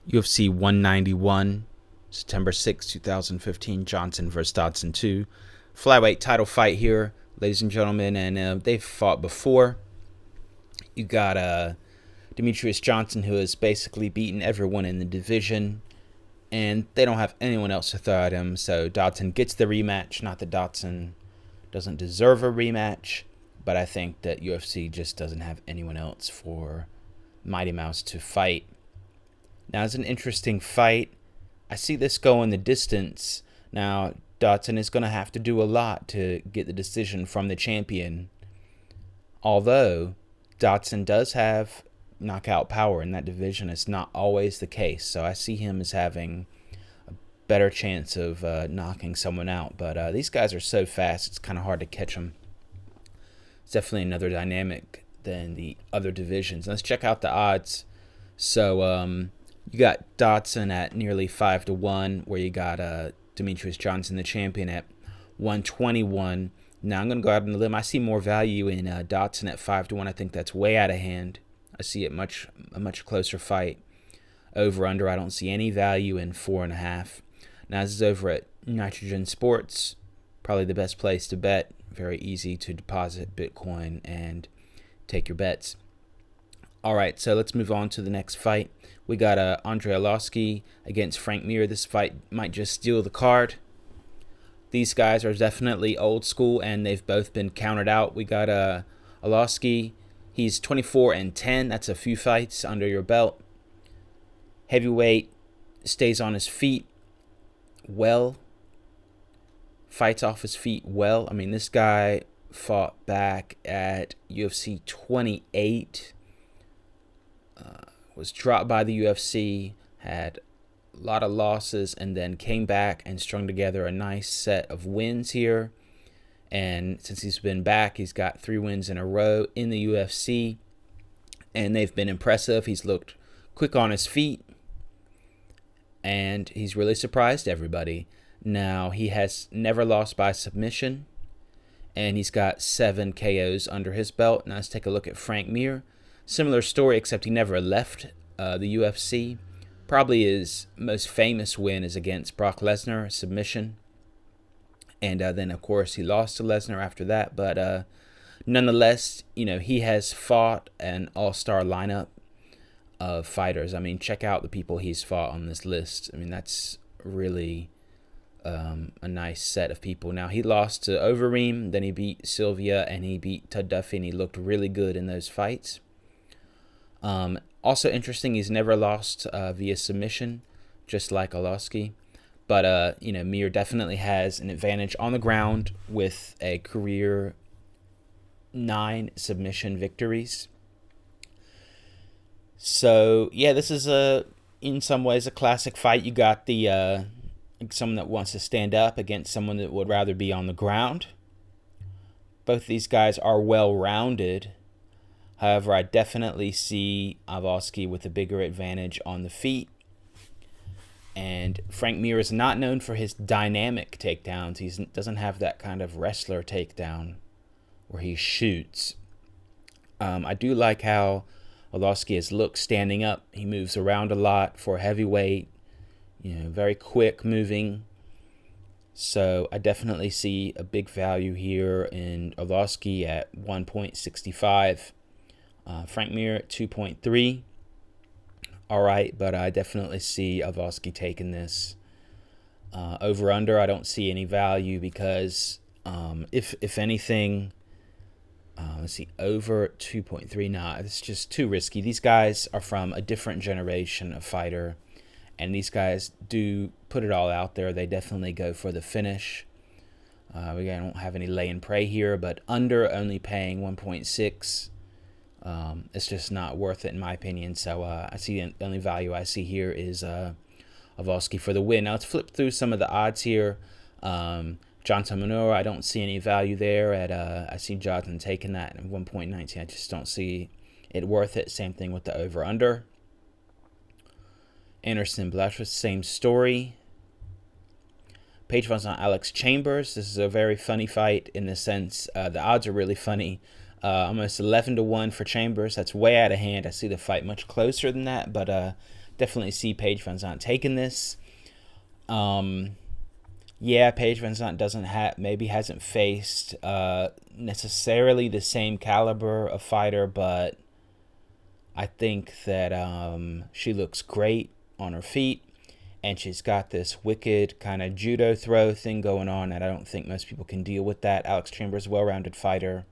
UFC 191, September 6, 2015, Johnson vs. Dodson 2. Flyweight title fight here, ladies and gentlemen, and they've fought before. You got Demetrius Johnson, who has basically beaten everyone in the division, and they don't have anyone else to throw at him, so Dodson gets the rematch. Not that Dodson doesn't deserve a rematch, but I think that UFC just doesn't have anyone else for Mighty Mouse to fight. Now, it's an interesting fight. I see this going the distance. Now, Dodson is going to have to do a lot to get the decision from the champion. Although, Dodson does have knockout power in that division. It's not always the case. So I see him as having a better chance of knocking someone out. But these guys are so fast, it's kind of hard to catch them. It's definitely another dynamic than the other divisions. Let's check out the odds. So, you got Dodson at nearly 5-1, where you got Demetrius Johnson, the champion, at 121. Now, I'm going to go out on the limb. I see more value in Dodson at 5-1. I think that's way out of hand. I see it a much closer fight. Over under, I don't see any value in 4.5. Now, this is over at Nitrogen Sports, probably the best place to bet. Very easy to deposit Bitcoin and take your bets. All right, so let's move on to the next fight. We got Andre Arlovski against Frank Mir. This fight might just steal the card. These guys are definitely old school, and they've both been counted out. We got Arlovski. He's 24-10. That's a few fights under your belt. Heavyweight, stays on his feet well. Fights off his feet well. I mean, this guy fought back at UFC 28. Was dropped by the UFC, had a lot of losses, and then came back and strung together a nice set of wins here. And since he's been back, he's got 3 wins in a row in the UFC, and they've been impressive. He's looked quick on his feet, and he's really surprised everybody. Now, he has never lost by submission, and he's got 7 KOs under his belt. Now, let's take a look at Frank Mir. Similar story, except he never left the UFC. Probably his most famous win is against Brock Lesnar, submission. And then, of course, he lost to Lesnar after that. But nonetheless, he has fought an all-star lineup of fighters. I mean, check out the people he's fought on this list. I mean, that's really a nice set of people. Now, he lost to Overeem, then he beat Sylvia, and he beat Tud Duffy, and he looked really good in those fights. Also interesting, he's never lost via submission, just like Arlovski. But, Mir definitely has an advantage on the ground with a career 9 submission victories. So, yeah, this is, in some ways, a classic fight. You got the someone that wants to stand up against someone that would rather be on the ground. Both these guys are well-rounded. However, I definitely see Arlovski with a bigger advantage on the feet. And Frank Mir is not known for his dynamic takedowns. He doesn't have that kind of wrestler takedown where he shoots. I do like how Arlovski has looked standing up. He moves around a lot for a heavyweight. Very quick moving. So I definitely see a big value here in Arlovski at 1.65. Frank Mir at 2.3. All right, but I definitely see Arlovski taking this. Over under, I don't see any value because if anything, let's see, over 2.3. Nah, it's just too risky. These guys are from a different generation of fighter, and these guys do put it all out there. They definitely go for the finish. We don't have any lay and pray here, but under only paying 1.6. It's just not worth it in my opinion. So I see the only value I see here is Arlovski for the win. Now let's flip through some of the odds here. Johnson Manura, I don't see any value there. I see Johnson taking that at 1.19. I just don't see it worth it. Same thing with the over/under. Anderson Blatchford, same story. Page funds on Alex Chambers. This is a very funny fight in the sense the odds are really funny. Almost 11-1 for Chambers. That's way out of hand. I see the fight much closer than that, but definitely see Paige VanZant taking this. Yeah, Paige VanZant hasn't faced necessarily the same caliber of fighter, but I think that she looks great on her feet, and she's got this wicked kind of judo throw thing going on, and I don't think most people can deal with that. Alex Chambers, well-rounded fighter.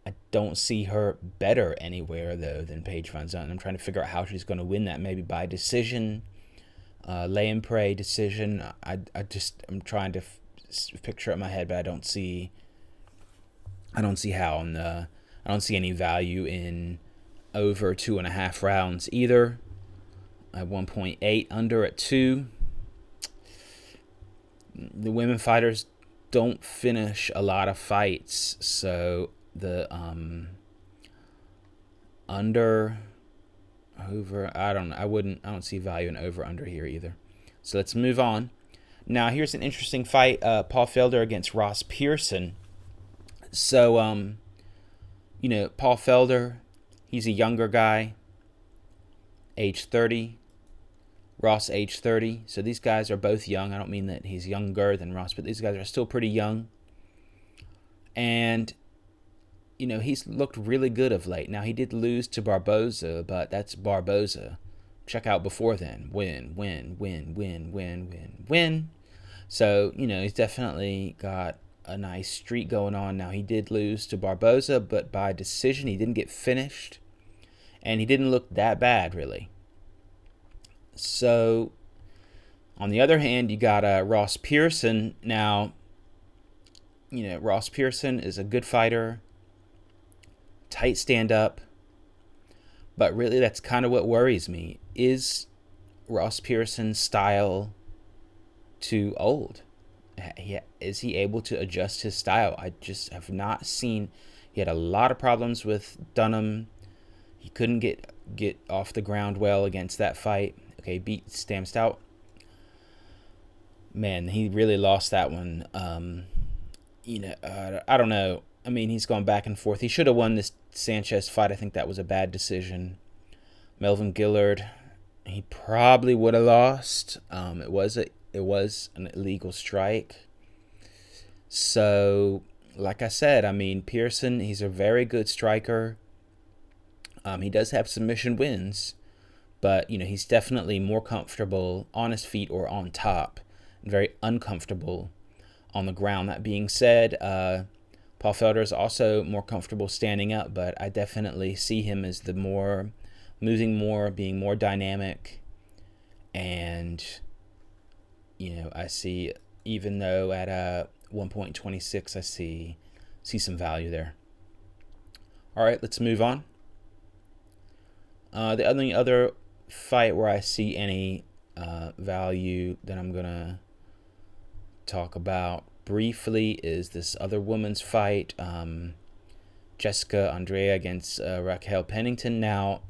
I don't see her better anywhere, though, than Paige VanZant. I'm trying to figure out how she's going to win that, maybe by decision, lay and pray decision. I'm trying to picture it in my head, but I don't see how. I don't see any value in over 2.5 rounds either. At 1.8, under at 2. The women fighters don't finish a lot of fights, so the under, over, I don't see value in over under here either. So let's move on. Now here's an interesting fight, Paul Felder against Ross Pearson. So Paul Felder, he's a younger guy, age 30. Ross, age 30. So these guys are both young. I don't mean that he's younger than Ross, but these guys are still pretty young. And, he's looked really good of late. Now, he did lose to Barboza, but that's Barboza. Check out before then. Win. So, he's definitely got a nice streak going on. Now, he did lose to Barboza, but by decision. He didn't get finished. And he didn't look that bad, really. So, on the other hand, you got Ross Pearson. Now, Ross Pearson is a good fighter, tight stand-up, but really that's kind of what worries me. Is Ross Pearson's style too old? Is he able to adjust his style? I just have not seen. He had a lot of problems with Dunham. He couldn't get off the ground well against that fight. Okay, beat Stam Stout. Man, he really lost that one. I don't know. I mean, he's gone back and forth. He should have won this Sanchez fight. I think that was a bad decision. Melvin Gillard, he probably would have lost. It was an illegal strike. So, like I said, I mean, Pearson, he's a very good striker. He does have submission wins. But, he's definitely more comfortable on his feet or on top, and very uncomfortable on the ground. That being said, Paul Felder is also more comfortable standing up, but I definitely see him as moving more, being more dynamic. And, I see, even though at 1.26, I see some value there. All right, let's move on. The other fight where I see any value that I'm gonna talk about briefly is this other woman's fight, Jessica Andrade against Raquel Pennington. Now,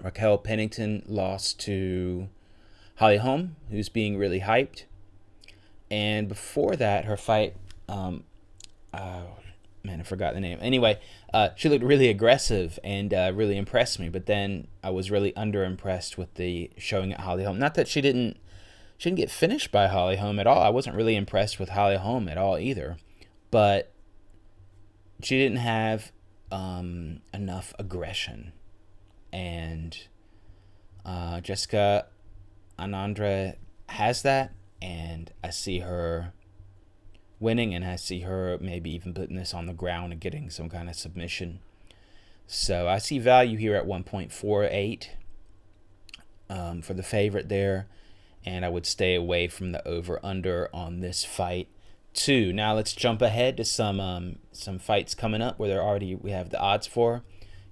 Raquel Pennington lost to Holly Holm, who's being really hyped, and before that, her fight, I forgot the name. Anyway, she looked really aggressive and really impressed me. But then I was really underimpressed with the showing at Holly Holm. Not that she didn't get finished by Holly Holm at all. I wasn't really impressed with Holly Holm at all either. But she didn't have enough aggression. And Jessica Andrade has that, and I see her winning, and I see her maybe even putting this on the ground and getting some kind of submission. So I see value here at 1.48 for the favorite there, and I would stay away from the over-under on this fight too. Now let's jump ahead to some fights coming up where we have the odds for.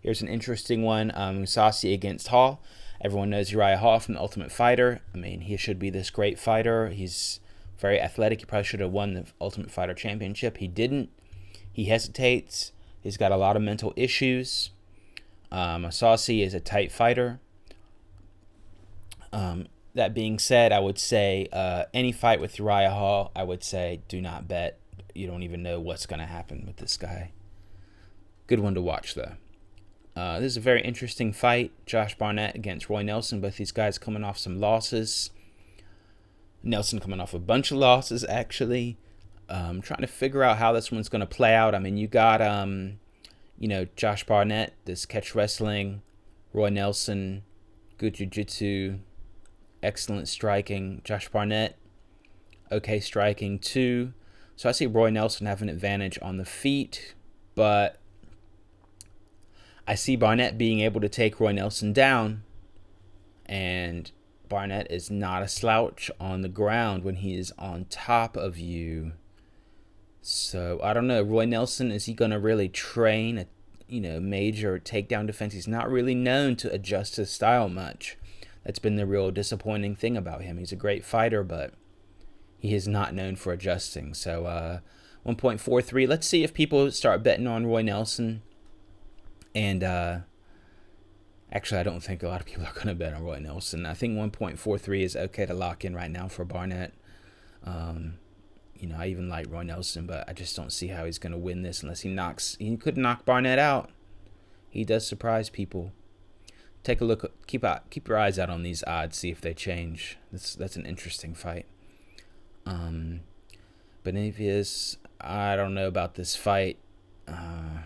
Here's an interesting one, Musasi against Hall. Everyone knows Uriah Hall from The Ultimate Fighter. I mean, he should be this great fighter. He's very athletic. He probably should have won the Ultimate Fighter Championship. He didn't. He hesitates. He's got a lot of mental issues. Musasi is a tight fighter. That being said, I would say any fight with Uriah Hall, I would say do not bet. You don't even know what's going to happen with this guy. Good one to watch, though. This is a very interesting fight. Josh Barnett against Roy Nelson. Both these guys coming off some losses. Nelson coming off a bunch of losses, actually. Trying to figure out how this one's going to play out. I mean, you got, Josh Barnett, this catch wrestling. Roy Nelson, good jiu-jitsu, excellent striking. Josh Barnett, okay striking too. So I see Roy Nelson have an advantage on the feet, but I see Barnett being able to take Roy Nelson down, and Barnett is not a slouch on the ground when he is on top of you. So I don't know. Roy Nelson, is he going to really train a major takedown defense? He's not really known to adjust his style much. That's been the real disappointing thing about him. He's a great fighter, but he is not known for adjusting. So 1.43. Let's see if people start betting on Roy Nelson. And actually, I don't think a lot of people are going to bet on Roy Nelson. I think 1.43 is okay to lock in right now for Barnett. I even like Roy Nelson, but I just don't see how he's going to win this unless he could knock Barnett out. He does surprise people. Take a look. Keep your eyes out on these odds. See if they change. That's an interesting fight. Benavides, I don't know about this fight. I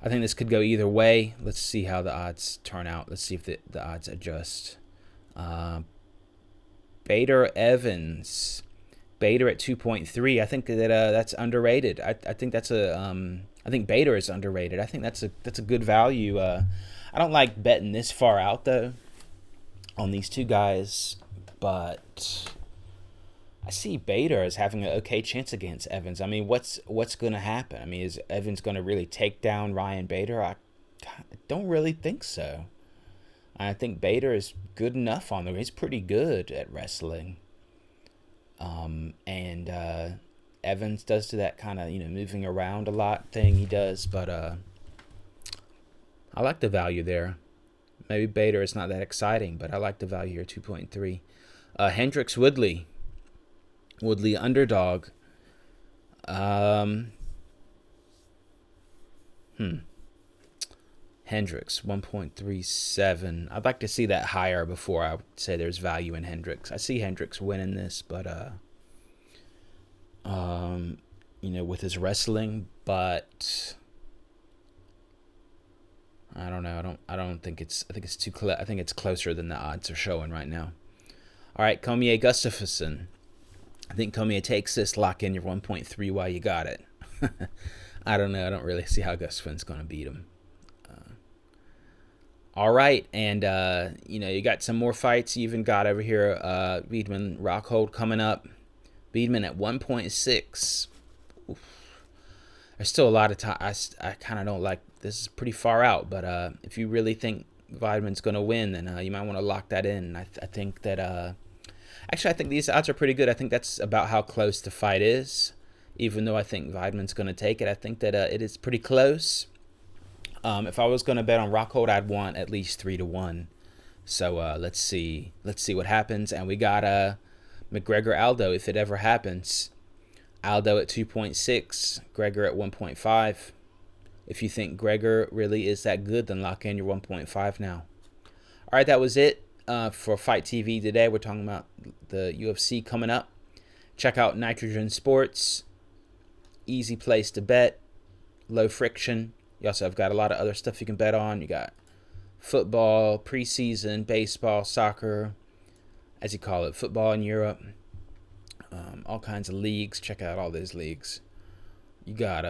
think this could go either way. Let's see how the odds turn out. Let's see if the odds adjust. Bader Evans. Bader at 2.3. I think that that's underrated. I think that's I think Bader is underrated. I think that's a good value. I don't like betting this far out though on these two guys, but I see Bader as having an okay chance against Evans. I mean, what's going to happen? I mean, is Evans going to really take down Ryan Bader? I don't really think so. I think Bader is good enough on the. He's pretty good at wrestling. And Evans does to that kind of moving around a lot thing he does, but I like the value there. Maybe Bader is not that exciting, but I like the value here, 2.3. Hendricks Woodley underdog. Hendricks 1.37. I'd like to see that higher before I would say there's value in Hendricks. I see Hendricks winning this, but with his wrestling, but I don't know. I think it's too close. I think it's closer than the odds are showing right now. All right, Cormier Gustafsson. I think Cormier takes this. Lock in your 1.3 while you got it. I don't know. I don't really see how Gustafsson's going to beat him. All right, and you got some more fights. You even got over here Weidman Rockhold coming up. Weidman at 1.6. There's still a lot of time. I kind of don't like this. Is pretty far out, but if you really think Weidman's going to win, then you might want to lock that in. I think that actually I think these odds are pretty good. I think that's about how close the fight is. Even though I think Weidman's going to take it, I think that it is pretty close. If I was going to bet on Rockhold, I'd want at least 3-1. So let's see what happens. And we got McGregor Aldo if it ever happens. Aldo at 2.6, Gregor at 1.5. If you think Gregor really is that good, then lock in your 1.5 now. All right, that was it for Fight TV today. We're talking about the UFC coming up. Check out Nitrogen Sports. Easy place to bet. Low friction. You also have got a lot of other stuff you can bet on. You got football, preseason, baseball, soccer, as you call it, football in Europe. All kinds of leagues. Check out all those leagues. You got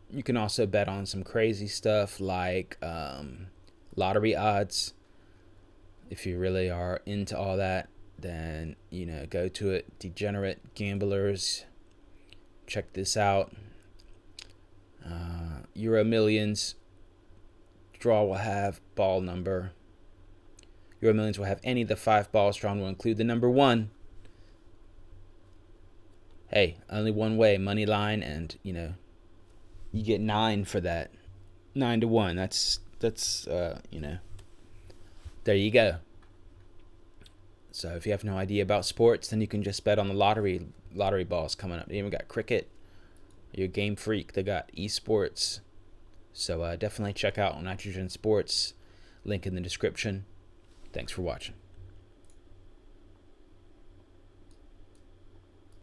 you can also bet on some crazy stuff like lottery odds. If you really are into all that, then go to it. Degenerate gamblers. Check this out. Euro Millions draw will have ball number. Euro Millions will have any of the 5 balls drawn will include the number 1. Hey, only one way, money line, and you get 9 for that. 9-1. That's there you go. So if you have no idea about sports, then you can just bet on the lottery balls coming up. They even got cricket. You're a game freak. They got esports. So definitely check out Nitrogen Sports. Link in the description. Thanks for watching.